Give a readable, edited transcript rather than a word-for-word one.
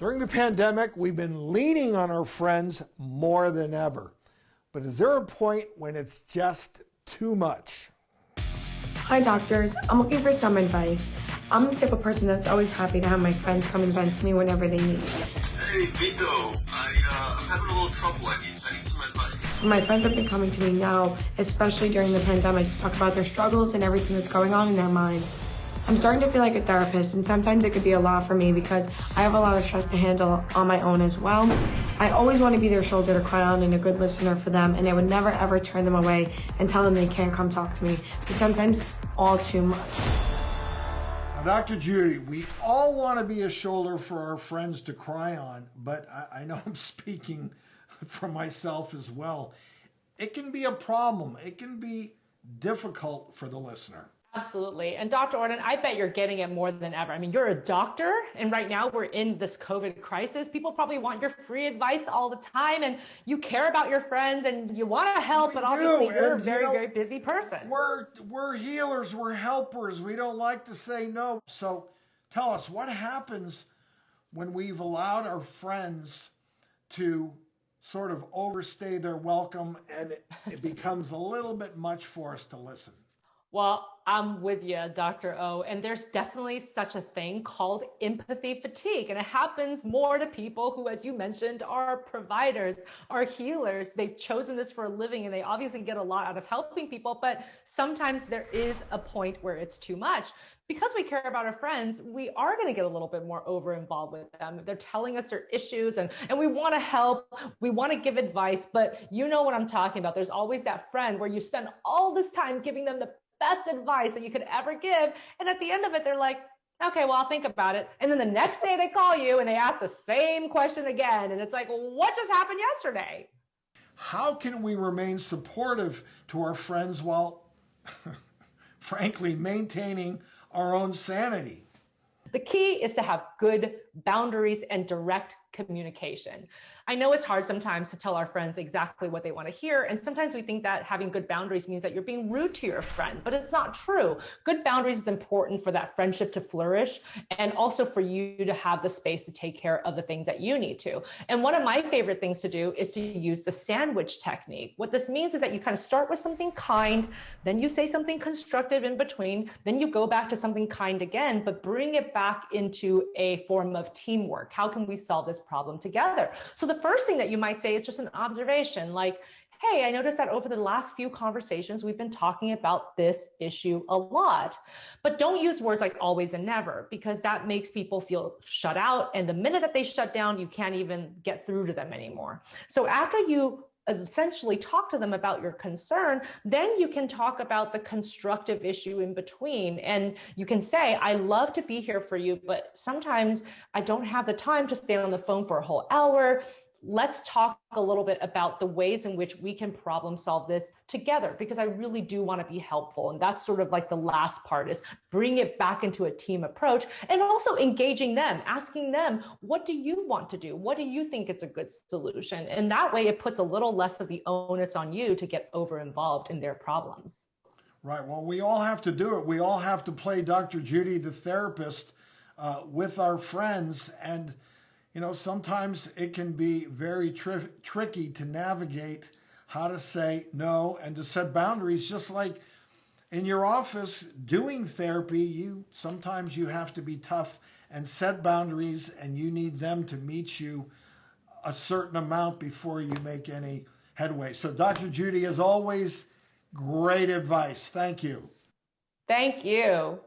During the pandemic, we've been leaning on our friends more than ever. But is there a point when it's just too much? Hi doctors, I'm looking for some advice. I'm the type of person that's always happy to have my friends come and vent to me whenever they need. Hey Vito, I'm having a little trouble. I need some advice. My friends have been coming to me now, especially during the pandemic, to talk about their struggles and everything that's going on in their minds. I'm starting to feel like a therapist, and sometimes it could be a lot for me because I have a lot of stress to handle on my own as well. I always want to be their shoulder to cry on and a good listener for them, and I would never ever turn them away and tell them they can't come talk to me, but sometimes it's all too much. Now, Dr. Judy, we all want to be a shoulder for our friends to cry on, but I know I'm speaking for myself as well. It can be a problem. It can be difficult for the listener. Absolutely. And Dr. Orden, I bet you're getting it more than ever. I mean, you're a doctor, and right now we're in this COVID crisis. People probably want your free advice all the time, and you care about your friends and you want to help, but obviously you're a very, very busy person. We're healers, we're helpers. We don't like to say no. So tell us, what happens when we've allowed our friends to sort of overstay their welcome and it becomes a little bit much for us to listen? Well, I'm with you, Dr. O, and there's definitely such a thing called empathy fatigue, and it happens more to people who, as you mentioned, are providers, are healers. They've chosen this for a living, and they obviously get a lot out of helping people, but sometimes there is a point where it's too much. Because we care about our friends, we are going to get a little bit more over-involved with them. They're telling us their issues, and we want to help, we want to give advice, but you know what I'm talking about. There's always that friend where you spend all this time giving them the best advice that you could ever give. And at the end of it, they're like, okay, well, I'll think about it. And then the next day they call you and they ask the same question again. And it's like, well, what just happened yesterday? How can we remain supportive to our friends while, frankly, maintaining our own sanity? The key is to have good boundaries and direct communication. I know it's hard sometimes to tell our friends exactly what they want to hear, and sometimes we think that having good boundaries means that you're being rude to your friend, but it's not true. Good boundaries is important for that friendship to flourish and also for you to have the space to take care of the things that you need to. And one of my favorite things to do is to use the sandwich technique. What this means is that you kind of start with something kind, then you say something constructive in between, then you go back to something kind again, but bring it back into a form of teamwork. How can we solve this problem together? So the first thing that you might say is just an observation like, hey, I noticed that over the last few conversations, we've been talking about this issue a lot. But don't use words like always and never, because that makes people feel shut out. And the minute that they shut down, you can't even get through to them anymore. So after you essentially talk to them about your concern, then you can talk about the constructive issue in between. And you can say, I love to be here for you, but sometimes I don't have the time to stay on the phone for a whole hour. Let's talk a little bit about the ways in which we can problem solve this together, because I really do want to be helpful. And that's sort of like the last part, is bring it back into a team approach and also engaging them, asking them, what do you want to do? What do you think is a good solution? And that way it puts a little less of the onus on you to get over involved in their problems. Right. Well, we all have to do it. We all have to play Dr. Judy, the therapist, with our friends. And you know, sometimes it can be very tricky to navigate how to say no and to set boundaries. Just like in your office doing therapy, sometimes you have to be tough and set boundaries, and you need them to meet you a certain amount before you make any headway. So Dr. Judy, as always, great advice. Thank you. Thank you.